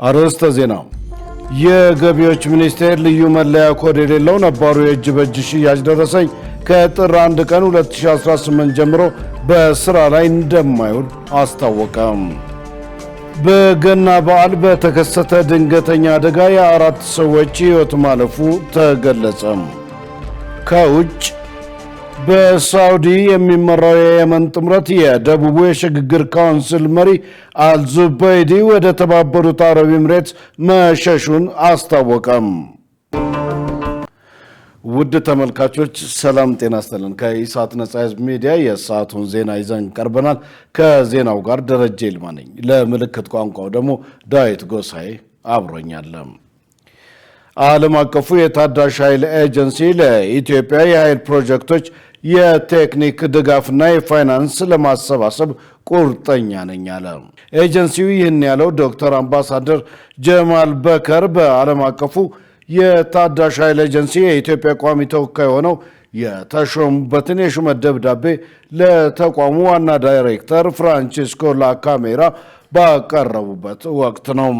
አርዕስተ ዜና የገቢዎች ሚኒስቴር ልዩ መለያ ኮድ የሌለው ነባሩ የእጅ በእጅ ሽያጭ ደረሰኝ ከጥር 1 ቀን 2018 ጀምሮ በስራ ላይ እንደማይውል አስታወቀ። በገና በዓል በተከሰተ ድንገተኛ አደጋ የአራት ሰዎች ሕይወት ማለፉ ተገለጸ። ከውጭ በሳውዲ የሚመራው የየመን ጥምረት የደቡቡ የሽግግር ካውንስል መሪ አልዙበይዲ ወደ ተባበሩት አረብ ኤምሬት መሸሹን አስታወቀም። ውድ ተመልካቾች ሰላም ጤና ይስጥልን። ከኢሳት ነጻ ሕዝብ ሚዲያ የሰዓቱን ዜና ይዘን ቀርበናል። ከዜናው ጋር ደረጀ ይልማ ነኝ። ለምልክት ቋንቋው ደግሞ ዳዊት ጎሳዬ አብሮኛል። ዓለም አቀፉ የታዳሽ ኃይል ኤጀንሲ ለኢትዮጵያ የኃይል ፕሮጀክቶች የቴክኒክ ድጋፍና የፋይናንስ ለማሰባሰብ ቁርጠኛ ነኝ አለ። ኤጀንሲው ይህን ያለው ዶክተር አምባሳደር ጀማል በከር በዓለም አቀፉ የታዳሽ ኃይል ኤጀንሲ የኢትዮጵያ ቋሚ ተወካይ ሆነው የተሾሙበትን የሹመት ደብዳቤ ለተቋሙ ዋና ዳይሬክተር ፍራንቺስኮ ላካሜራ ባቀረቡበት ወቅት ነው።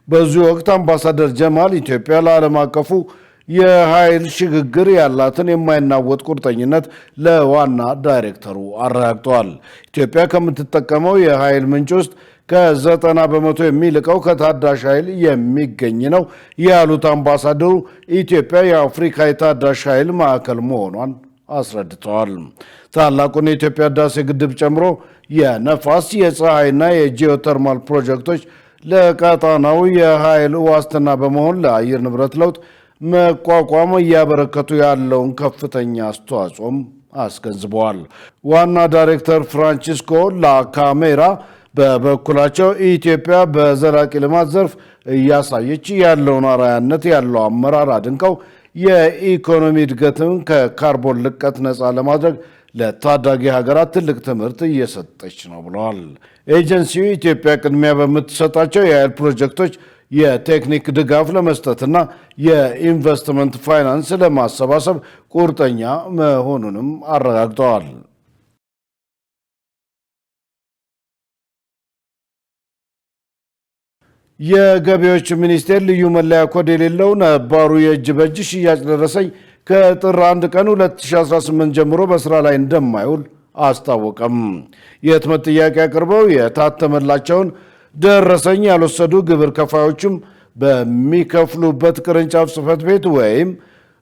በዚህ ወቅት አምባሳደር ጀማል ኢትዮጵያ ለዓለም አቀፉ የኃይል ሽግግር ያላትን የማይናወጥ ቁርጠኝነት ለዋና ዳይሬክተሩ አረጋግጠዋል። ኢትዮጵያ ከምትጠቀመው የኃይል ምንጭ ውስጥ ከ90 በመቶ የሚልቀው ከታዳሽ ኃይል የሚገኝ ነው ያሉት አምባሳደሩ ኢትዮጵያ የአፍሪካ የታዳሽ ኃይል ማዕከል መሆኗን አስረድተዋል። ታላቁን የኢትዮጵያ ህዳሴ ግድብ ጨምሮ የነፋስ የፀሐይና የጂኦተርማል ፕሮጀክቶች ለቀጣናው የኃይል ዋስትና በመሆን ለአየር ንብረት ለውጥ መቋቋም እያበረከቱ ያለውን ከፍተኛ አስተዋጽኦም አስገንዝበዋል። ዋና ዳይሬክተር ፍራንቺስኮ ላካሜራ በበኩላቸው ኢትዮጵያ በዘላቂ ልማት ዘርፍ እያሳየች ያለውን አርአያነት ያለው አመራር አድንቀው የኢኮኖሚ እድገትን ከካርቦን ልቀት ነፃ ለማድረግ ለታዳጊ ሀገራት ትልቅ ትምህርት እየሰጠች ነው ብለዋል። ኤጀንሲው ኢትዮጵያ ቅድሚያ በምትሰጣቸው የኃይል ፕሮጀክቶች የቴክኒክ ድጋፍ ለመስጠትና የኢንቨስትመንት ፋይናንስ ለማሰባሰብ ቁርጠኛ መሆኑንም አረጋግጠዋል። የገቢዎች ሚኒስቴር ልዩ መለያ ኮድ የሌለው ነባሩ የእጅ በእጅ ሽያጭ ደረሰኝ ከጥር 1 ቀን 2018 ጀምሮ በስራ ላይ እንደማይውል አስታወቀም። የህትመት ጥያቄ አቅርበው የታተመላቸውን ደረሰኝ ያልወሰዱ ግብር ከፋዮችም በሚከፍሉበት ቅርንጫፍ ጽሕፈት ቤት ወይም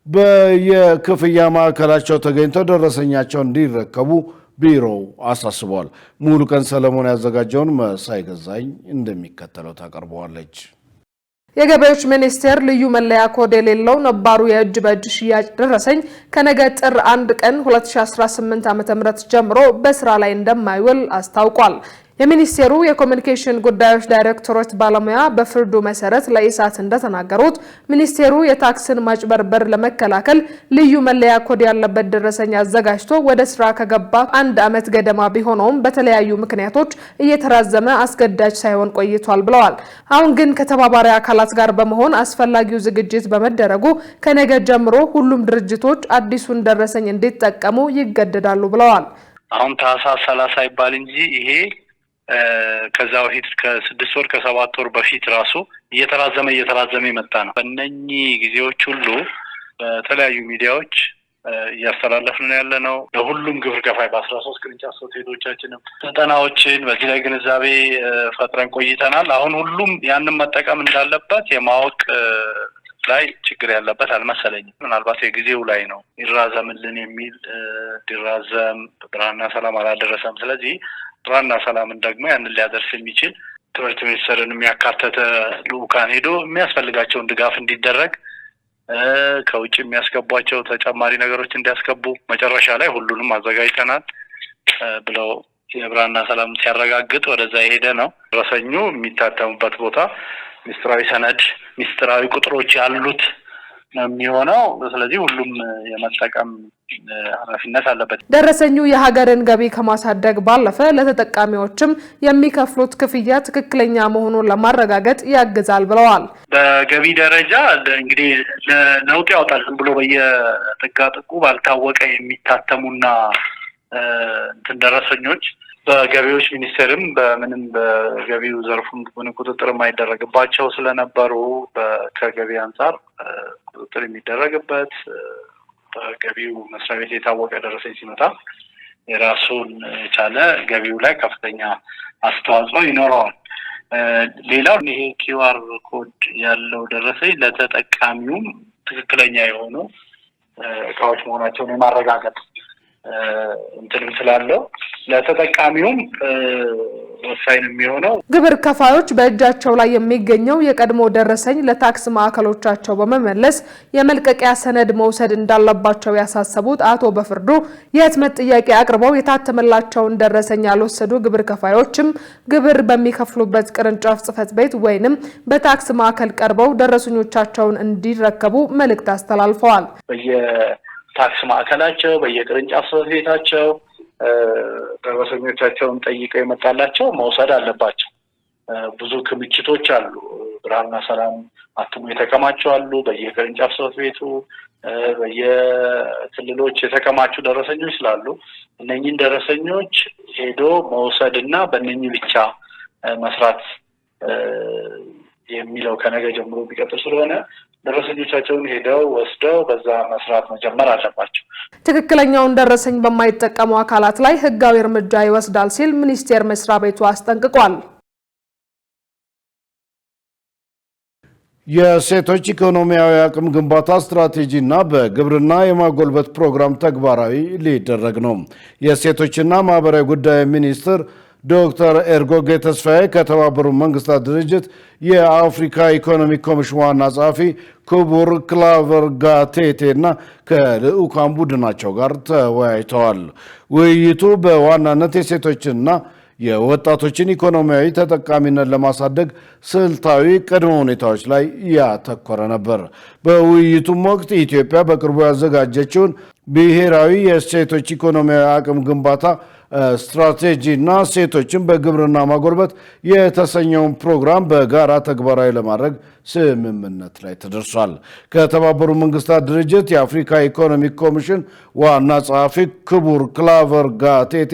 በየክፍያ ማዕከላቸው ተገኝተው ደረሰኛቸውን እንዲረከቡ ቢሮው አሳስቧል። ሙሉ ቀን ሰለሞን ያዘጋጀውን መሳይ ገዛኝ እንደሚከተለው ታቀርበዋለች። የገቢዎች ሚኒስቴር ልዩ መለያ ኮድ የሌለው ነባሩ የእጅ በእጅ ሽያጭ ደረሰኝ ከነገ ጥር 1 ቀን 2018 ዓ.ም ጀምሮ በስራ ላይ እንደማይውል አስታውቋል። የሚኒስቴሩ የኮሚኒኬሽን ጉዳዮች ዳይሬክተሮች ባለሙያ በፍርዱ መሰረት ለኢሳት እንደተናገሩት ሚኒስቴሩ የታክስን ማጭበርበር ለመከላከል ልዩ መለያ ኮድ ያለበት ደረሰኝ አዘጋጅቶ ወደ ስራ ከገባ 1 ዓመት ገደማ ቢሆነውም በተለያዩ ምክንያቶች እየተራዘመ አስገዳጅ ሳይሆን ቆይቷል ብለዋል። አሁን ግን ከተባባሪ አካላት ጋር በመሆን አስፈላጊው ዝግጅት በመደረጉ ከነገ ጀምሮ ሁሉም ድርጅቶች አዲሱን ደረሰኝ እንዲጠቀሙ ይገደዳሉ ብለዋል። አሁን ታህሳስ 30 ይባል እንጂ ይሄ ከዛ በፊት ከ6 ወር ከ7 ወር በፊት ራሱ እየተራዘመ የመጣ ነው። በእነኚህ ጊዜዎች ሁሉ በተለያዩ ሚዲያዎች እያስተላለፍን ያለ ነው። ለሁሉም ግብር ከፋይ በ13 ቅርንጫፍ ሆቴሎቻችንም ስልጠናዎችን በዚህ ላይ ግንዛቤ ፈጥረን ቆይተናል። አሁን ሁሉም ያንን መጠቀም እንዳለበት የማወቅ ላይ ችግር ያለበት አልመሰለኝም። ምናልባት የጊዜው ላይ ነው ይራዘምልን የሚል ዲራዘም ብርሃንና ሰላም አላደረሰም። ስለዚህ ብርሃንና ሰላምን ደግሞ ያንን ሊያደርስ የሚችል ትምህርት ሚኒስቴርን የሚያካተተ ልኡካን ሄዶ የሚያስፈልጋቸውን ድጋፍ እንዲደረግ ከውጭ የሚያስገቧቸው ተጨማሪ ነገሮች እንዲያስገቡ መጨረሻ ላይ ሁሉንም አዘጋጅተናል ብለው የብርሃንና ሰላም ሲያረጋግጥ ወደዛ የሄደ ነው። ደረሰኙ የሚታተሙበት ቦታ ሚስጥራዊ ሰነድ፣ ሚስጥራዊ ቁጥሮች ያሉት ነው የሚሆነው። ስለዚህ ሁሉም የመጠቀም ኃላፊነት አለበት። ደረሰኙ የሀገርን ገቢ ከማሳደግ ባለፈ ለተጠቃሚዎችም የሚከፍሉት ክፍያ ትክክለኛ መሆኑን ለማረጋገጥ ያግዛል ብለዋል። በገቢ ደረጃ እንግዲህ ለውጥ ያወጣል ብሎ በየጥጋጥቁ ባልታወቀ የሚታተሙና ደረሰኞች በገቢዎች ሚኒስቴርም በምንም በገቢው ዘርፉም ቁጥጥር የማይደረግባቸው ስለነበሩ ከገቢ አንጻር ቁጥጥር የሚደረግበት በገቢው መስሪያ ቤት የታወቀ ደረሰኝ ሲመጣ የራሱን የቻለ ገቢው ላይ ከፍተኛ አስተዋጽኦ ይኖረዋል። ሌላው ይሄ ኪውአር ኮድ ያለው ደረሰኝ ለተጠቃሚውም ትክክለኛ የሆኑ እቃዎች መሆናቸውን የማረጋገጥ እንትንም ስላለው ለተጠቃሚውም ወሳኝ የሚሆነው ግብር ከፋዮች በእጃቸው ላይ የሚገኘው የቀድሞ ደረሰኝ ለታክስ ማዕከሎቻቸው በመመለስ የመልቀቂያ ሰነድ መውሰድ እንዳለባቸው ያሳሰቡት አቶ በፍርዱ የህትመት ጥያቄ አቅርበው የታተመላቸውን ደረሰኝ ያልወሰዱ ግብር ከፋዮችም ግብር በሚከፍሉበት ቅርንጫፍ ጽሕፈት ቤት ወይንም በታክስ ማዕከል ቀርበው ደረሰኞቻቸውን እንዲረከቡ መልእክት አስተላልፈዋል። ታክስ ማዕከላቸው በየቅርንጫፍ ጽሕፈት ቤታቸው ደረሰኞቻቸውን ጠይቀው የመጣላቸው መውሰድ አለባቸው። ብዙ ክምችቶች አሉ። ብርሃንና ሰላም አትሞ የተከማቹ አሉ። በየቅርንጫፍ ጽሕፈት ቤቱ በየክልሎች የተከማቹ ደረሰኞች ስላሉ እነኚህን ደረሰኞች ሄዶ መውሰድና በእነኚህ ብቻ መስራት የሚለው ከነገ ጀምሮ ቢቀጥል ስለሆነ ደረሰኞቻቸውን ሄደው ወስደው በዛ መስራት መጀመር አለባቸው። ትክክለኛውን ደረሰኝ በማይጠቀሙ አካላት ላይ ህጋዊ እርምጃ ይወስዳል ሲል ሚኒስቴር መስሪያ ቤቱ አስጠንቅቋል። የሴቶች ኢኮኖሚያዊ አቅም ግንባታ ስትራቴጂና በግብርና የማጎልበት ፕሮግራም ተግባራዊ ሊደረግ ነው። የሴቶችና ማህበራዊ ጉዳይ ሚኒስትር ዶክተር ኤርጎጌ ተስፋዬ ከተባበሩት መንግስታት ድርጅት የአፍሪካ ኢኮኖሚክ ኮሚሽን ዋና ጸሐፊ ክቡር ክላቨር ጋቴቴ እና ከልዑካን ቡድናቸው ጋር ተወያይተዋል። ውይይቱ በዋናነት የሴቶችና የወጣቶችን ኢኮኖሚያዊ ተጠቃሚነት ለማሳደግ ስልታዊ ቅድመ ሁኔታዎች ላይ ያተኮረ ነበር። በውይይቱም ወቅት ኢትዮጵያ በቅርቡ ያዘጋጀችውን ብሔራዊ የሴቶች ኢኮኖሚያዊ አቅም ግንባታ ስትራቴጂና ሴቶችን በግብርና ማጎልበት የተሰኘውን ፕሮግራም በጋራ ተግባራዊ ለማድረግ ስምምነት ላይ ተደርሷል። ከተባበሩት መንግስታት ድርጅት የአፍሪካ ኢኮኖሚክ ኮሚሽን ዋና ጸሐፊ ክቡር ክላቨር ጋቴቴ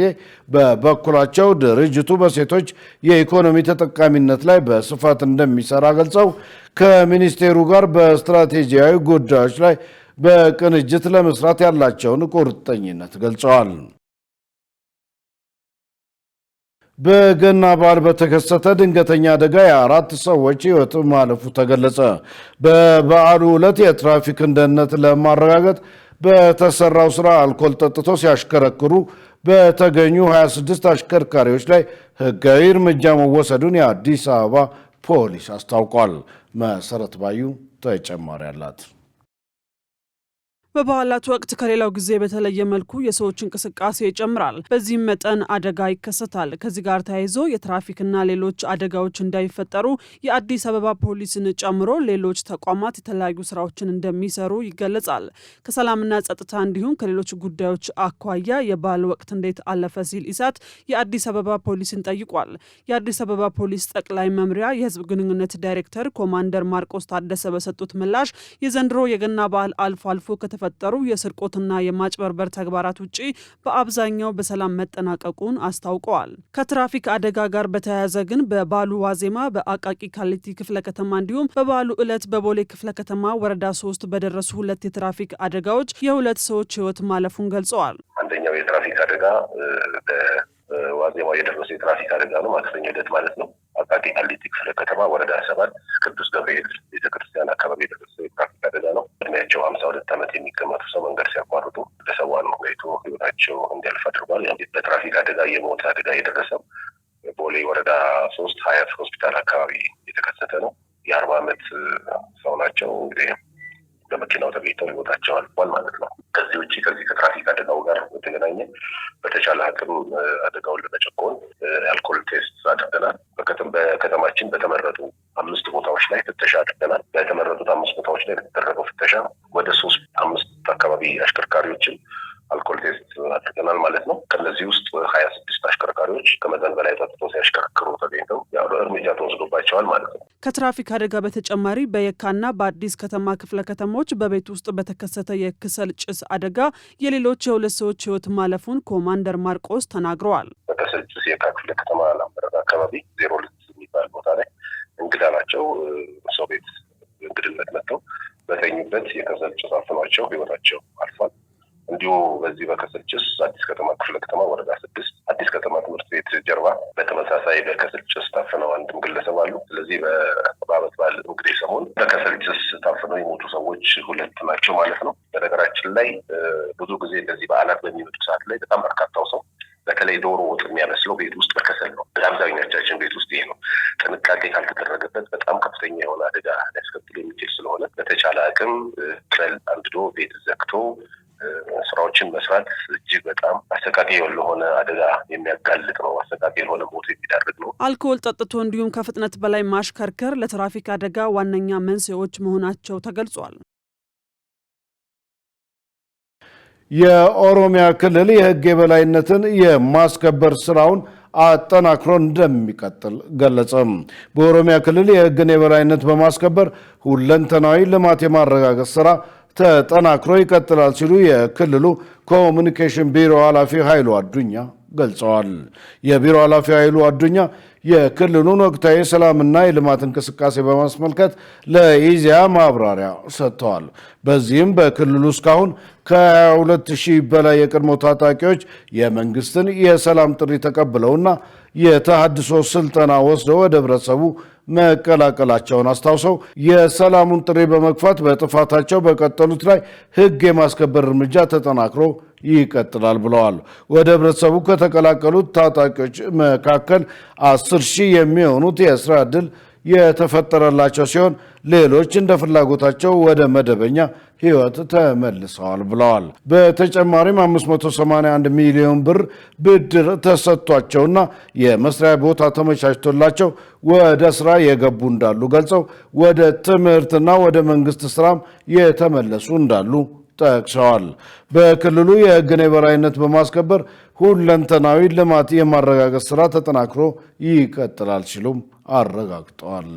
በበኩላቸው ድርጅቱ በሴቶች የኢኮኖሚ ተጠቃሚነት ላይ በስፋት እንደሚሰራ ገልጸው ከሚኒስቴሩ ጋር በስትራቴጂያዊ ጉዳዮች ላይ በቅንጅት ለመስራት ያላቸውን ቁርጠኝነት ገልጸዋል። በገና በዓል በተከሰተ ድንገተኛ አደጋ የአራት ሰዎች ሕይወት ማለፉ ተገለጸ። በበዓሉ ዕለት የትራፊክን ደህንነት ለማረጋገጥ በተሰራው ስራ አልኮል ጠጥቶ ሲያሽከረክሩ በተገኙ 26 አሽከርካሪዎች ላይ ሕጋዊ እርምጃ መወሰዱን የአዲስ አበባ ፖሊስ አስታውቋል። መሰረት ባዩ ተጨማሪ አላት። በበዓላት ወቅት ከሌላው ጊዜ በተለየ መልኩ የሰዎች እንቅስቃሴ ይጨምራል። በዚህም መጠን አደጋ ይከሰታል። ከዚህ ጋር ተያይዞ የትራፊክና ሌሎች አደጋዎች እንዳይፈጠሩ የአዲስ አበባ ፖሊስን ጨምሮ ሌሎች ተቋማት የተለያዩ ስራዎችን እንደሚሰሩ ይገለጻል። ከሰላምና ጸጥታ እንዲሁም ከሌሎች ጉዳዮች አኳያ የበዓል ወቅት እንዴት አለፈ ሲል ኢሳት የአዲስ አበባ ፖሊስን ጠይቋል። የአዲስ አበባ ፖሊስ ጠቅላይ መምሪያ የህዝብ ግንኙነት ዳይሬክተር ኮማንደር ማርቆስ ታደሰ በሰጡት ምላሽ የዘንድሮ የገና በዓል አልፎ አልፎ ከተፈጠሩ የስርቆትና የማጭበርበር ተግባራት ውጪ በአብዛኛው በሰላም መጠናቀቁን አስታውቀዋል። ከትራፊክ አደጋ ጋር በተያያዘ ግን በበዓሉ ዋዜማ በአቃቂ ቃሊቲ ክፍለ ከተማ እንዲሁም በበዓሉ ዕለት በቦሌ ክፍለ ከተማ ወረዳ 3 በደረሱ 2 የትራፊክ አደጋዎች የ2 ሰዎች ህይወት ማለፉን ገልጸዋል። አንደኛው የትራፊክ አደጋ በዋዜማው የደረሰ የትራፊክ አደጋ ነው። ማክሰኞ ዕለት ማለት ነው። አቃቂ ቃሊቲ ክፍለ ከተማ ወረዳ 7 ቅዱስ ገብርኤል ቤተክርስቲያን አካባቢ የደረሰ የትራፊክ አደጋ ነው። እድሜያቸው 52 ዓመት የሚገመቱ ሰው መንገድ ሲያቋርጡ ለሰዋን ሁኔቱ ህይወታቸው እንዲያልፍ አድርጓል። በትራፊክ አደጋ የሞት አደጋ የደረሰው ቦሌ ወረዳ 3 ሀያት ሆስፒታል አካባቢ የተከሰተ ነው። የ40 ዓመት ሰው ናቸው። እንግዲህ በመኪናው ተገኝተው ህይወታቸው አልፏል ማለት ነው። ከዚህ ውጭ ከዚህ ከትራፊክ አደጋው ጋር በተገናኘ በተቻለ አቅም አደጋውን ለመጨቆን የአልኮል ቴስት አድርገናል። በከተማችን በተመረጡ 5 ቦታዎች ላይ ፍተሻ አድርገናል። በተመረጡት 5 ቦታዎች ላይ በተደረገው ፍተሻ ወደ 3-5 አካባቢ አሽከርካሪዎችን አልኮል ቴስት አድርገናል ማለት ነው። ከነዚህ ውስጥ 26 አሽከርካሪዎች ከመጠን በላይ ጠጥቶ ሲያሽከርክሩ ተገኝተው ያው እርምጃ ተወስዶባቸዋል ማለት ነው። ከትራፊክ አደጋ በተጨማሪ በየካና በአዲስ ከተማ ክፍለ ከተሞች በቤት ውስጥ በተከሰተ የከሰል ጭስ አደጋ የሌሎች የሁለት ሰዎች ሕይወት ማለፉን ኮማንደር ማርቆስ ተናግረዋል። በከሰል ጭስ የካ ክፍለ ከተማ ላምበረት አካባቢ 02 የሚባል ቦታ ላይ እንግዳ ናቸው ሰው ቤት እንግድነት መጥተው በተኙበት የከሰል ጭስ አፍኗቸው ሕይወታቸው አልፏል። እንዲሁ በዚህ በከሰል ጭስ አዲስ ከተማ ክፍለ ከተማ ወረዳ 6 አዲስ ከተማ ትምህርት ቤት ጀርባ በተመሳሳይ በከሰል ጭስ ታፍነው አንድም ግለሰብ አሉ። ስለዚህ በአመት በዓል እንግዲህ ሰሞን በከሰል ጭስ ታፍነው የሞቱ ሰዎች 2 ናቸው ማለት ነው። በነገራችን ላይ ብዙ ጊዜ እንደዚህ በዓላት በሚመጡ ሰዓት ላይ በጣም በርካታው ሰው በተለይ ዶሮ ወጥ የሚያመስለው ቤት ውስጥ በከሰል ነው። አብዛኛዎቻችን ቤት ውስጥ ይሄ ነው። ጥንቃቄ ካልተደረገበት በጣም ከፍተኛ የሆነ አደጋ ሊያስከትል የሚችል ስለሆነ በተቻለ አቅም ከሰል አንድዶ ቤት ዘግቶ ስራዎችን መስራት እጅግ በጣም አሰቃቂ የሆነ አደጋ የሚያጋልጥ ነው። አሰቃቂ የሆነ ሞት የሚዳርግ ነው። አልኮል ጠጥቶ እንዲሁም ከፍጥነት በላይ ማሽከርከር ለትራፊክ አደጋ ዋነኛ መንስኤዎች መሆናቸው ተገልጿል። የኦሮሚያ ክልል የሕግ የበላይነትን የማስከበር ስራውን አጠናክሮ እንደሚቀጥል ገለጸ። በኦሮሚያ ክልል የሕግን የበላይነት በማስከበር ሁለንተናዊ ልማት የማረጋገጥ ስራ ተጠናክሮ ይቀጥላል ሲሉ የክልሉ ኮሙኒኬሽን ቢሮ ኃላፊ ኃይሉ አዱኛ ገልጸዋል። የቢሮ ኃላፊ ኃይሉ አዱኛ የክልሉን ወቅታዊ ሰላምና የልማት እንቅስቃሴ በማስመልከት ለኢዜአ ማብራሪያ ሰጥተዋል። በዚህም በክልሉ እስካሁን ከ22,000 በላይ የቀድሞ ታጣቂዎች የመንግስትን የሰላም ጥሪ ተቀብለውና የተሃድሶ ስልጠና ወስደው ወደ ህብረተሰቡ መቀላቀላቸውን አስታውሰው የሰላሙን ጥሪ በመግፋት በጥፋታቸው በቀጠሉት ላይ ህግ የማስከበር እርምጃ ተጠናክሮ ይቀጥላል ብለዋል። ወደ ህብረተሰቡ ከተቀላቀሉት ታጣቂዎች መካከል 10,000 የሚሆኑት የስራ ዕድል የተፈጠረላቸው ሲሆን ሌሎች እንደ ፍላጎታቸው ወደ መደበኛ ህይወት ተመልሰዋል ብለዋል። በተጨማሪም 581 ሚሊዮን ብር ብድር ተሰጥቷቸውና የመስሪያ ቦታ ተመቻችቶላቸው ወደ ስራ የገቡ እንዳሉ ገልጸው ወደ ትምህርትና ወደ መንግስት ስራም የተመለሱ እንዳሉ ጠቅሰዋል። በክልሉ የህግን የበላይነት በማስከበር ሁለንተናዊ ልማት የማረጋገጥ ስራ ተጠናክሮ ይቀጥላል ሲሉም አረጋግጠዋል።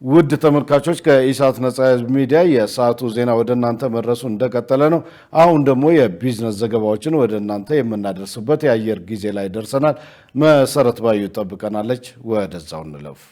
ውድ ተመልካቾች ከኢሳት ነጻ ህዝብ ሚዲያ የሰዓቱ ዜና ወደ እናንተ መድረሱ እንደቀጠለ ነው። አሁን ደግሞ የቢዝነስ ዘገባዎችን ወደ እናንተ የምናደርስበት የአየር ጊዜ ላይ ደርሰናል። መሰረት ባዩ ጠብቀናለች። ወደዛው እንለፍ።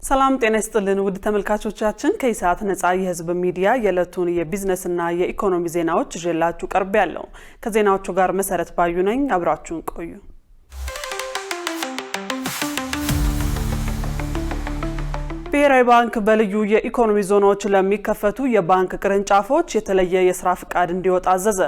ሰላም ጤና ይስጥልን ውድ ተመልካቾቻችን ከኢሳት ነጻ የህዝብ ሚዲያ የዕለቱን የቢዝነስና የኢኮኖሚ ዜናዎች ይዤላችሁ ቀርቤያለሁ። ከዜናዎቹ ጋር መሰረት ባዩ ነኝ። አብራችሁን ቆዩ። ብሔራዊ ባንክ በልዩ የኢኮኖሚ ዞኖች ለሚከፈቱ የባንክ ቅርንጫፎች የተለየ የስራ ፍቃድ እንዲወጣ አዘዘ።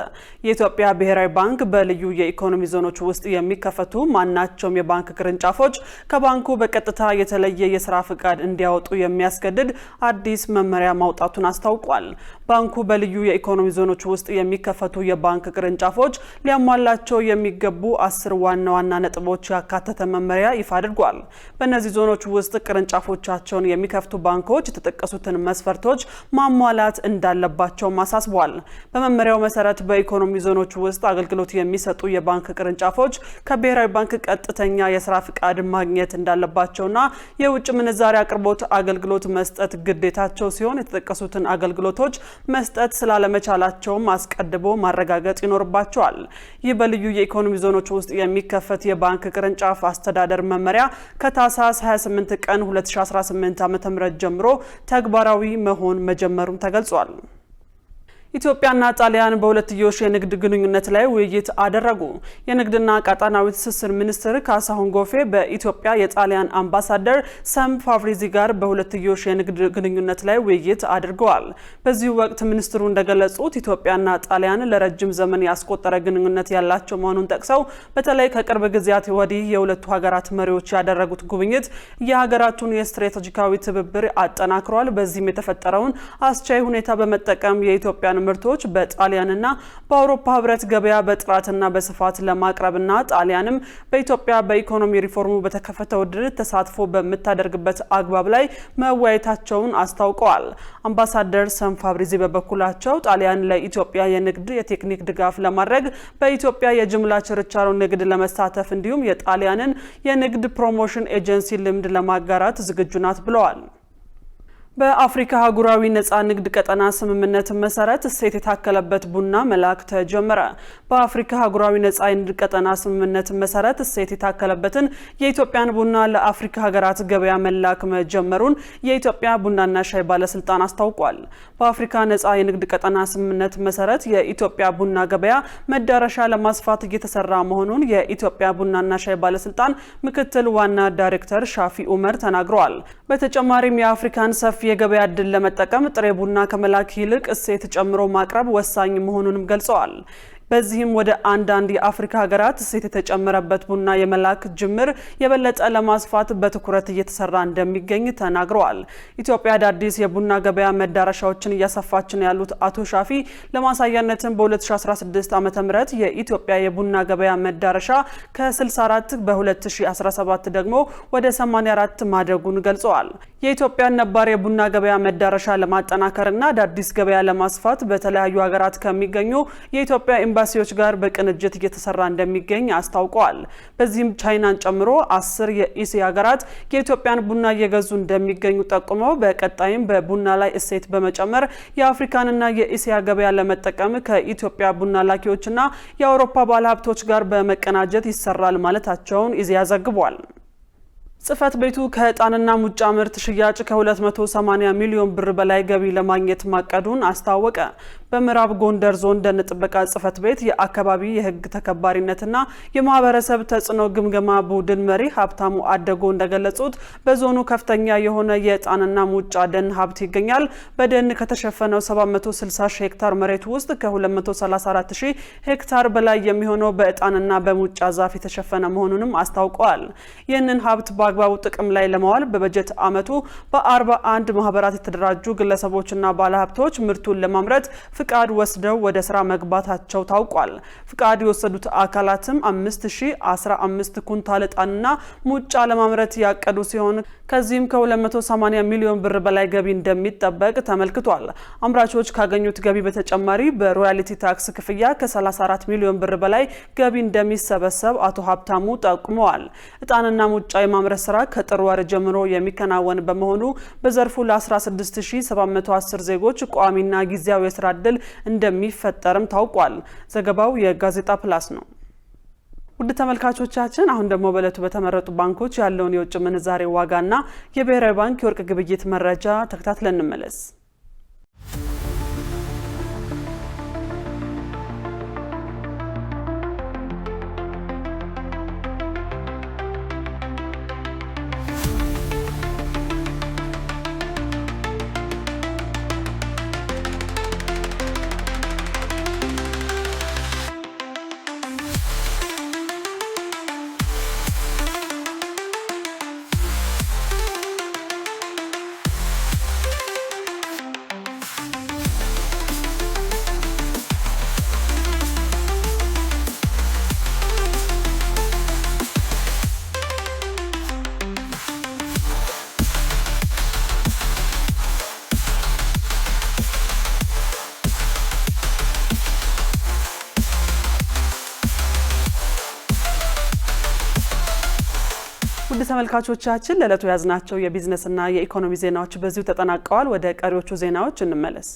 የኢትዮጵያ ብሔራዊ ባንክ በልዩ የኢኮኖሚ ዞኖች ውስጥ የሚከፈቱ ማናቸውም የባንክ ቅርንጫፎች ከባንኩ በቀጥታ የተለየ የስራ ፍቃድ እንዲያወጡ የሚያስገድድ አዲስ መመሪያ ማውጣቱን አስታውቋል። ባንኩ በልዩ የኢኮኖሚ ዞኖች ውስጥ የሚከፈቱ የባንክ ቅርንጫፎች ሊያሟላቸው የሚገቡ 10 ዋና ዋና ነጥቦች ያካተተ መመሪያ ይፋ አድርጓል። በእነዚህ ዞኖች ውስጥ ቅርንጫፎቻቸውን የሚከፍቱ ባንኮች የተጠቀሱትን መስፈርቶች ማሟላት እንዳለባቸው አሳስቧል። በመመሪያው መሰረት በኢኮኖሚ ዞኖች ውስጥ አገልግሎት የሚሰጡ የባንክ ቅርንጫፎች ከብሔራዊ ባንክ ቀጥተኛ የስራ ፍቃድ ማግኘት እንዳለባቸውና የውጭ ምንዛሪ አቅርቦት አገልግሎት መስጠት ግዴታቸው ሲሆን የተጠቀሱትን አገልግሎቶች መስጠት ስላለመቻላቸውም አስቀድሞ ማረጋገጥ ይኖርባቸዋል። ይህ በልዩ የኢኮኖሚ ዞኖች ውስጥ የሚከፈት የባንክ ቅርንጫፍ አስተዳደር መመሪያ ከታህሳስ 28 ቀን 2018 ዓ.ም ጀምሮ ተግባራዊ መሆን መጀመሩን ተገልጿል። ኢትዮጵያና ጣሊያን በሁለትዮሽ የንግድ ግንኙነት ላይ ውይይት አደረጉ። የንግድና ቀጣናዊ ትስስር ሚኒስትር ካሳሁን ጎፌ በኢትዮጵያ የጣሊያን አምባሳደር ሰም ፋብሪዚ ጋር በሁለትዮሽ የንግድ ግንኙነት ላይ ውይይት አድርገዋል። በዚህ ወቅት ሚኒስትሩ እንደገለጹት ኢትዮጵያና ጣሊያን ለረጅም ዘመን ያስቆጠረ ግንኙነት ያላቸው መሆኑን ጠቅሰው በተለይ ከቅርብ ጊዜያት ወዲህ የሁለቱ ሀገራት መሪዎች ያደረጉት ጉብኝት የሀገራቱን የስትራቴጂካዊ ትብብር አጠናክሯል። በዚህም የተፈጠረውን አስቻይ ሁኔታ በመጠቀም የኢትዮጵያን ምርቶች በጣሊያንና በአውሮፓ ህብረት ገበያ በጥራትና በስፋት ለማቅረብና ጣሊያንም በኢትዮጵያ በኢኮኖሚ ሪፎርሙ በተከፈተው ድል ተሳትፎ በመታደርግበት አግባብ ላይ መወያየታቸውን አስታውቀዋል። አምባሳደር ሰም ፋብሪዚ በበኩላቸው ጣሊያን ለኢትዮጵያ የንግድ የቴክኒክ ድጋፍ ለማድረግ በኢትዮጵያ የጅምላ ችርቻሮ ንግድ ለመሳተፍ እንዲሁም የጣሊያንን የንግድ ፕሮሞሽን ኤጀንሲ ልምድ ለማጋራት ዝግጁ ናት ብለዋል። በአፍሪካ አህጉራዊ ነፃ ንግድ ቀጠና ስምምነት መሰረት እሴት የታከለበት ቡና መላክ ተጀመረ። በአፍሪካ አህጉራዊ ነፃ ንግድ ቀጠና ስምምነት መሰረት እሴት የታከለበትን የኢትዮጵያን ቡና ለአፍሪካ ሀገራት ገበያ መላክ መጀመሩን የኢትዮጵያ ቡናና ሻይ ባለስልጣን አስታውቋል። በአፍሪካ ነፃ የንግድ ቀጠና ስምምነት መሰረት የኢትዮጵያ ቡና ገበያ መዳረሻ ለማስፋት እየተሰራ መሆኑን የኢትዮጵያ ቡናና ሻይ ባለስልጣን ምክትል ዋና ዳይሬክተር ሻፊ ኡመር ተናግረዋል። በተጨማሪም የአፍሪካን ሰፊ የገበያ ዕድል ለመጠቀም ጥሬ ቡና ከመላክ ይልቅ እሴት ጨምሮ ማቅረብ ወሳኝ መሆኑንም ገልጸዋል። በዚህም ወደ አንዳንድ የአፍሪካ ሀገራት እሴት የተጨመረበት ቡና የመላክ ጅምር የበለጠ ለማስፋት በትኩረት እየተሰራ እንደሚገኝ ተናግረዋል። ኢትዮጵያ አዳዲስ የቡና ገበያ መዳረሻዎችን እያሰፋች ነው ያሉት አቶ ሻፊ ለማሳያነትም በ2016 ዓ.ም የኢትዮጵያ የቡና ገበያ መዳረሻ ከ64 በ2017 ደግሞ ወደ 84 ማደጉን ገልጸዋል። የኢትዮጵያ ነባር የቡና ገበያ መዳረሻ ለማጠናከርና አዳዲስ ገበያ ለማስፋት በተለያዩ ሀገራት ከሚገኙ የኢትዮጵያ ኤምባሲዎች ጋር በቅንጅት እየተሰራ እንደሚገኝ አስታውቀዋል። በዚህም ቻይናን ጨምሮ 10 የኢሲያ ሀገራት የኢትዮጵያን ቡና እየገዙ እንደሚገኙ ጠቁመው በቀጣይም በቡና ላይ እሴት በመጨመር የአፍሪካንና የኢሲያ ገበያ ለመጠቀም ከኢትዮጵያ ቡና ላኪዎችና የአውሮፓ ባለሀብቶች ጋር በመቀናጀት ይሰራል ማለታቸውን ኢዜአ ዘግቧል። ጽፈት ቤቱ ከዕጣንና ሙጫ ምርት ሽያጭ ከ280 ሚሊዮን ብር በላይ ገቢ ለማግኘት ማቀዱን አስታወቀ። በምዕራብ ጎንደር ዞን ደን ጥበቃ ጽፈት ቤት የአካባቢ የሕግ ተከባሪነትና የማህበረሰብ ተጽዕኖ ግምገማ ቡድን መሪ ሀብታሙ አደጎ እንደገለጹት በዞኑ ከፍተኛ የሆነ የዕጣንና ሙጫ ደን ሀብት ይገኛል። በደን ከተሸፈነው 760 ሄክታር መሬት ውስጥ ከ234 ሄክታር በላይ የሚሆነው በዕጣንና በሙጫ ዛፍ የተሸፈነ መሆኑንም አስታውቀዋል። ይህንን ሀብት በአግባቡ ጥቅም ላይ ለማዋል በበጀት ዓመቱ በ41 ማህበራት የተደራጁ ግለሰቦችና ባለሀብቶች ምርቱን ለማምረት ፍቃድ ወስደው ወደ ስራ መግባታቸው ታውቋል። ፍቃድ የወሰዱት አካላትም 5015 ኩንታል ዕጣንና ሙጫ ለማምረት ያቀዱ ሲሆን ከዚህም ከ280 ሚሊዮን ብር በላይ ገቢ እንደሚጠበቅ ተመልክቷል። አምራቾች ካገኙት ገቢ በተጨማሪ በሮያሊቲ ታክስ ክፍያ ከ34 ሚሊዮን ብር በላይ ገቢ እንደሚሰበሰብ አቶ ሀብታሙ ጠቁመዋል። ዕጣንና ሙጫ የማምረት ስራ ከጥር ወር ጀምሮ የሚከናወን በመሆኑ በዘርፉ ለ16710 ዜጎች ቋሚና ጊዜያዊ የስራ ዕድል እንደሚፈጠርም ታውቋል። ዘገባው የጋዜጣ ፕላስ ነው። ውድ ተመልካቾቻችን አሁን ደግሞ በዕለቱ በተመረጡ ባንኮች ያለውን የውጭ ምንዛሬ ዋጋና የብሔራዊ ባንክ የወርቅ ግብይት መረጃ ተከታትለን እንመለስ። ውድ ተመልካቾቻችን ለዕለቱ ያዝናቸው የቢዝነስና የኢኮኖሚ ዜናዎች በዚሁ ተጠናቀዋል። ወደ ቀሪዎቹ ዜናዎች እንመለስ።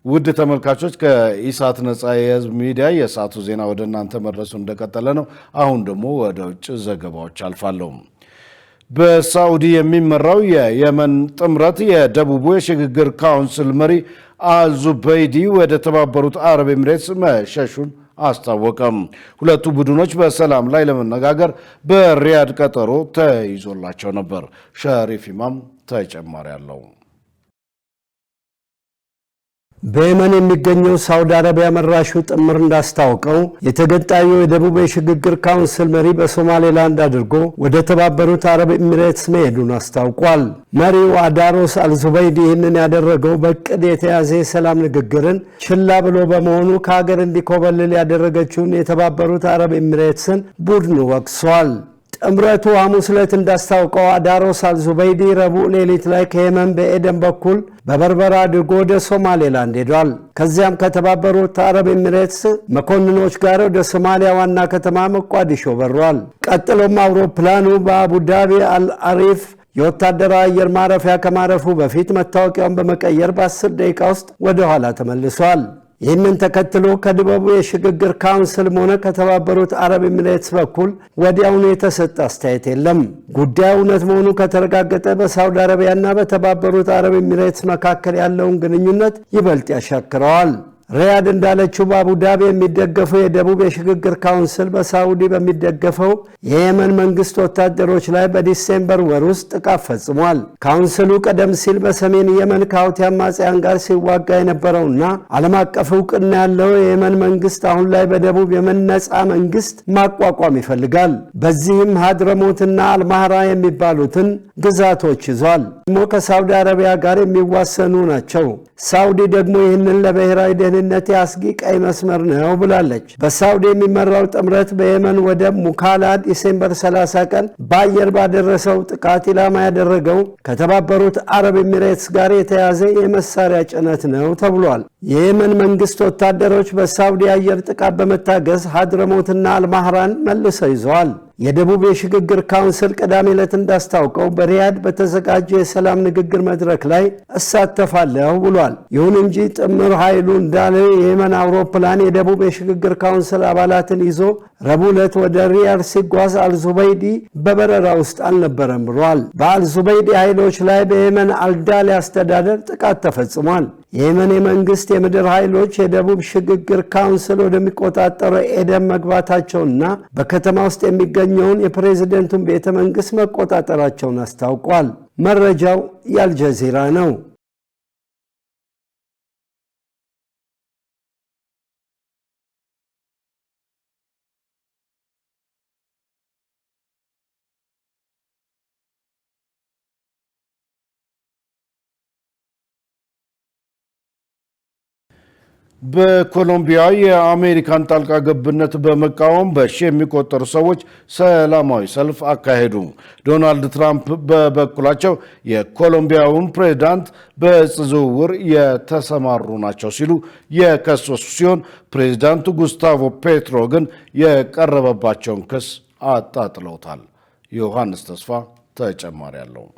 ውድ ተመልካቾች ከኢሳት ነጻ የህዝብ ሚዲያ የሰዓቱ ዜና ወደ እናንተ መድረሱ እንደቀጠለ ነው። አሁን ደግሞ ወደ ውጭ ዘገባዎች አልፋለሁ። በሳዑዲ የሚመራው የየመን ጥምረት የደቡቡ የሽግግር ካውንስል መሪ አልዙበይዲ ወደ ተባበሩት አረብ ኤሚሬትስ መሸሹን አስታወቀም። ሁለቱ ቡድኖች በሰላም ላይ ለመነጋገር በሪያድ ቀጠሮ ተይዞላቸው ነበር። ሸሪፍ ኢማም ተጨማሪ አለው። በየመን የሚገኘው ሳውዲ አረቢያ መራሹ ጥምር እንዳስታወቀው የተገንጣዩ የደቡብ የሽግግር ካውንስል መሪ በሶማሌላንድ አድርጎ ወደ ተባበሩት አረብ ኤሚሬትስ መሄዱን አስታውቋል። መሪው አዳሮስ አልዙበይዲ ይህንን ያደረገው በቅድ የተያዘ የሰላም ንግግርን ችላ ብሎ በመሆኑ ከሀገር እንዲኮበልል ያደረገችውን የተባበሩት አረብ ኤሚሬትስን ቡድኑ ወቅሷል። ጥምረቱ ሐሙስ ዕለት እንዳስታውቀው አዳሮስ አልዙበይዲ ረቡዕ ሌሊት ላይ ከየመን በኤደን በኩል በበርበራ አድርጎ ወደ ሶማሌላንድ ሄዷል። ከዚያም ከተባበሩት አረብ ኤሚሬትስ መኮንኖች ጋር ወደ ሶማሊያ ዋና ከተማ ሞቃዲሾ በሯል። ቀጥሎም አውሮፕላኑ በአቡዳቢ አልአሪፍ የወታደራዊ አየር ማረፊያ ከማረፉ በፊት መታወቂያውን በመቀየር በ10 ደቂቃ ውስጥ ወደ ኋላ ተመልሷል። ይህንን ተከትሎ ከደቡብ የሽግግር ካውንስልም ሆነ ከተባበሩት አረብ ኤሚሬትስ በኩል ወዲያውኑ የተሰጠ አስተያየት የለም። ጉዳዩ እውነት መሆኑ ከተረጋገጠ በሳውዲ አረቢያና በተባበሩት አረብ ኤሚሬትስ መካከል ያለውን ግንኙነት ይበልጥ ያሻክረዋል። ሪያድ እንዳለችው በአቡዳቢ የሚደገፈው የደቡብ የሽግግር ካውንስል በሳውዲ በሚደገፈው የየመን መንግስት ወታደሮች ላይ በዲሴምበር ወር ውስጥ ጥቃት ፈጽሟል። ካውንስሉ ቀደም ሲል በሰሜን የመን ከሁቲ አማጽያን ጋር ሲዋጋ የነበረውና ዓለም አቀፍ እውቅና ያለው የየመን መንግስት አሁን ላይ በደቡብ የመን ነፃ መንግስት ማቋቋም ይፈልጋል። በዚህም ሀድረሞትና አልማህራ የሚባሉትን ግዛቶች ይዟል። ደግሞ ከሳውዲ አረቢያ ጋር የሚዋሰኑ ናቸው። ሳውዲ ደግሞ ይህንን ለብሔራዊ ደህንነት አስጊ ቀይ መስመር ነው ብላለች። በሳውዲ የሚመራው ጥምረት በየመን ወደብ ሙካላ ዲሴምበር 30 ቀን በአየር ባደረሰው ጥቃት ኢላማ ያደረገው ከተባበሩት አረብ ኤሚሬትስ ጋር የተያዘ የመሳሪያ ጭነት ነው ተብሏል። የየመን መንግስት ወታደሮች በሳውዲ አየር ጥቃት በመታገዝ ሀድረሞትና አልማህራን መልሰው ይዘዋል። የደቡብ የሽግግር ካውንስል ቅዳሜ ዕለት እንዳስታውቀው በሪያድ በተዘጋጀ የሰላም ንግግር መድረክ ላይ እሳተፋለሁ ብሏል። ይሁን እንጂ ጥምር ኃይሉ እንዳለው የየመን አውሮፕላን የደቡብ የሽግግር ካውንስል አባላትን ይዞ ረቡዕ ዕለት ወደ ሪያድ ሲጓዝ አልዙበይዲ በበረራ ውስጥ አልነበረም ብሏል። በአልዙበይዲ ኃይሎች ላይ በየመን አልዳሊ አስተዳደር ጥቃት ተፈጽሟል። የየመን የመንግስት የምድር ኃይሎች የደቡብ ሽግግር ካውንስል ወደሚቆጣጠረው ኤደን መግባታቸውና በከተማ ውስጥ የሚገኘውን የፕሬዝደንቱን ቤተ መንግስት መቆጣጠራቸውን አስታውቋል። መረጃው የአልጀዚራ ነው። በኮሎምቢያ የአሜሪካን ጣልቃ ገብነት በመቃወም በሺ የሚቆጠሩ ሰዎች ሰላማዊ ሰልፍ አካሄዱ። ዶናልድ ትራምፕ በበኩላቸው የኮሎምቢያውን ፕሬዝዳንት በእጽ ዝውውር የተሰማሩ ናቸው ሲሉ የከሰሱ ሲሆን ፕሬዝዳንቱ ጉስታቮ ፔትሮ ግን የቀረበባቸውን ክስ አጣጥለውታል። ዮሐንስ ተስፋ ተጨማሪ አለው።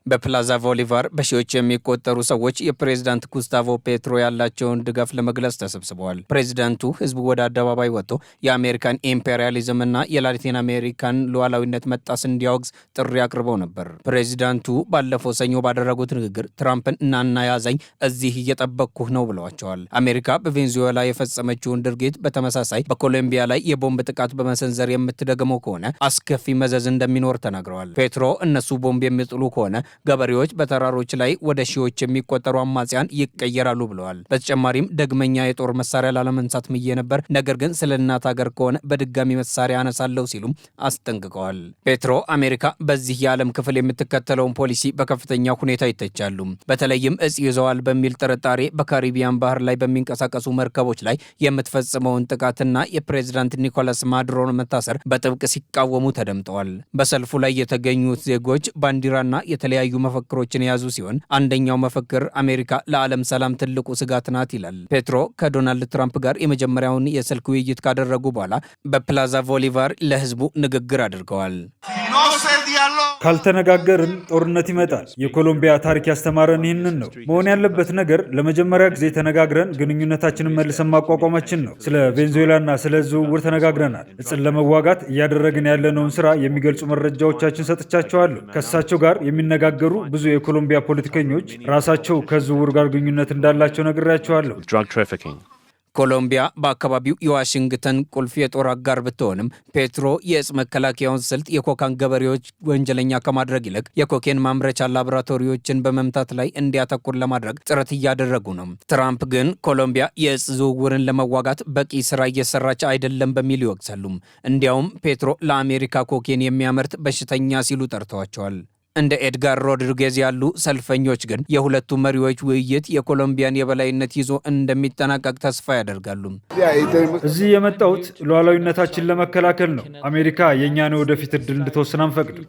በፕላዛ ቦሊቫር በሺዎች የሚቆጠሩ ሰዎች የፕሬዝዳንት ጉስታቮ ፔትሮ ያላቸውን ድጋፍ ለመግለጽ ተሰብስበዋል። ፕሬዝዳንቱ ህዝቡ ወደ አደባባይ ወጥቶ የአሜሪካን ኢምፔሪያሊዝምና የላቲን አሜሪካን ሉዓላዊነት መጣስ እንዲያወግዝ ጥሪ አቅርበው ነበር። ፕሬዝዳንቱ ባለፈው ሰኞ ባደረጉት ንግግር ትራምፕን እናና ያዘኝ እዚህ እየጠበቅኩህ ነው ብለዋቸዋል። አሜሪካ በቬንዙዌላ የፈጸመችውን ድርጊት በተመሳሳይ በኮሎምቢያ ላይ የቦምብ ጥቃት በመሰንዘር የምትደግመው ከሆነ አስከፊ መዘዝ እንደሚኖር ተናግረዋል። ፔትሮ እነሱ ቦምብ የሚጥሉ ከሆነ ገበሬዎች በተራሮች ላይ ወደ ሺዎች የሚቆጠሩ አማጽያን ይቀየራሉ ብለዋል። በተጨማሪም ደግመኛ የጦር መሳሪያ ላለመንሳት ምዬ ነበር፣ ነገር ግን ስለ እናት ሀገር ከሆነ በድጋሚ መሳሪያ አነሳለሁ ሲሉም አስጠንቅቀዋል። ፔትሮ አሜሪካ በዚህ የዓለም ክፍል የምትከተለውን ፖሊሲ በከፍተኛ ሁኔታ ይተቻሉ። በተለይም እጽ ይዘዋል በሚል ጥርጣሬ በካሪቢያን ባህር ላይ በሚንቀሳቀሱ መርከቦች ላይ የምትፈጽመውን ጥቃትና የፕሬዝዳንት ኒኮላስ ማዱሮን መታሰር በጥብቅ ሲቃወሙ ተደምጠዋል። በሰልፉ ላይ የተገኙት ዜጎች ባንዲራና የተለያዩ መፈክሮችን የያዙ ሲሆን አንደኛው መፈክር አሜሪካ ለዓለም ሰላም ትልቁ ስጋት ናት ይላል። ፔትሮ ከዶናልድ ትራምፕ ጋር የመጀመሪያውን የስልክ ውይይት ካደረጉ በኋላ በፕላዛ ቦሊቫር ለህዝቡ ንግግር አድርገዋል። ካልተነጋገርን ጦርነት ይመጣል። የኮሎምቢያ ታሪክ ያስተማረን ይህንን ነው። መሆን ያለበት ነገር ለመጀመሪያ ጊዜ ተነጋግረን ግንኙነታችንን መልሰን ማቋቋማችን ነው። ስለ ቬንዙዌላና ስለ ዝውውር ተነጋግረናል። እጽን ለመዋጋት እያደረግን ያለነውን ስራ የሚገልጹ መረጃዎቻችን ሰጥቻቸዋለሁ። ከእሳቸው ጋር የሚነጋገሩ ብዙ የኮሎምቢያ ፖለቲከኞች ራሳቸው ከዝውውር ጋር ግንኙነት እንዳላቸው ነግሬያቸዋለሁ። ኮሎምቢያ በአካባቢው የዋሽንግተን ቁልፍ የጦር አጋር ብትሆንም ፔትሮ የእጽ መከላከያውን ስልት የኮካን ገበሬዎች ወንጀለኛ ከማድረግ ይልቅ የኮኬን ማምረቻ ላቦራቶሪዎችን በመምታት ላይ እንዲያተኩር ለማድረግ ጥረት እያደረጉ ነው። ትራምፕ ግን ኮሎምቢያ የእጽ ዝውውርን ለመዋጋት በቂ ስራ እየሰራች አይደለም በሚል ይወቅሳሉ። እንዲያውም ፔትሮ ለአሜሪካ ኮኬን የሚያመርት በሽተኛ ሲሉ ጠርተዋቸዋል። እንደ ኤድጋር ሮድሪጌዝ ያሉ ሰልፈኞች ግን የሁለቱ መሪዎች ውይይት የኮሎምቢያን የበላይነት ይዞ እንደሚጠናቀቅ ተስፋ ያደርጋሉ። እዚህ የመጣሁት ሉዓላዊነታችን ለመከላከል ነው። አሜሪካ የእኛን ወደፊት እድል እንድትወስን አንፈቅድም።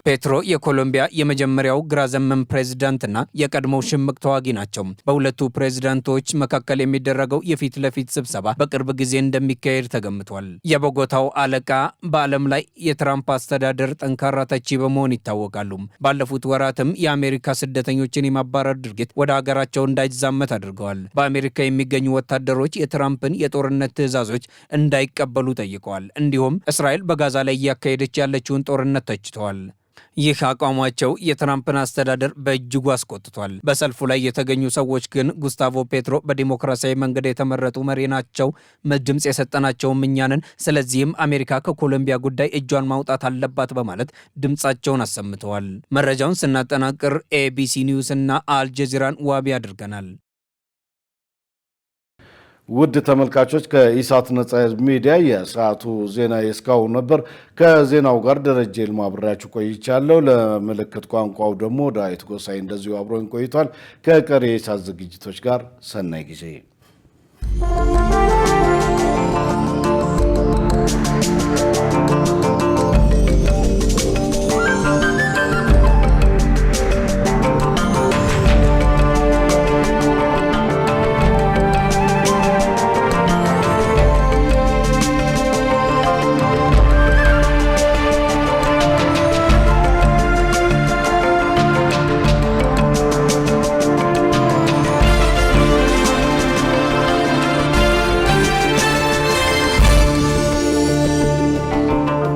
ፔትሮ የኮሎምቢያ የመጀመሪያው ግራ ዘመም ፕሬዝዳንትና የቀድሞው ሽምቅ ተዋጊ ናቸው። በሁለቱ ፕሬዝዳንቶች መካከል የሚደረገው የፊት ለፊት ስብሰባ በቅርብ ጊዜ እንደሚካሄድ ተገምቷል። የቦጎታው አለቃ በዓለም ላይ የትራምፕ አስተዳደር ጠንካራ ተቺ በመሆን ይታወቃሉ። ባለፉት ወራትም የአሜሪካ ስደተኞችን የማባረር ድርጊት ወደ ሀገራቸው እንዳይዛመት አድርገዋል። በአሜሪካ የሚገኙ ወታደሮች የትራምፕን የጦርነት ትዕዛዞች እንዳይቀበሉ ጠይቀዋል። እንዲሁም እስራኤል በጋዛ ላይ እያካሄደች ያለችውን ጦርነት ተችተዋል። ይህ አቋማቸው የትራምፕን አስተዳደር በእጅጉ አስቆጥቷል። በሰልፉ ላይ የተገኙ ሰዎች ግን ጉስታቮ ፔትሮ በዲሞክራሲያዊ መንገድ የተመረጡ መሪ ናቸው፣ ድምፅ የሰጠናቸውም እኛ ነን፣ ስለዚህም አሜሪካ ከኮሎምቢያ ጉዳይ እጇን ማውጣት አለባት በማለት ድምፃቸውን አሰምተዋል። መረጃውን ስናጠናቅር ኤቢሲ ኒውስ እና አልጀዚራን ዋቢ አድርገናል። ውድ ተመልካቾች ከኢሳት ነጻ ሚዲያ የሰዓቱ ዜና እስካሁን ነበር። ከዜናው ጋር ደረጀ ይልማ አብሬያችሁ ቆይቻለሁ። ለምልክት ቋንቋው ደግሞ ዳዊት ጎሳይ እንደዚሁ አብሮኝ ቆይቷል። ከቀሪ የኢሳት ዝግጅቶች ጋር ሰናይ ጊዜ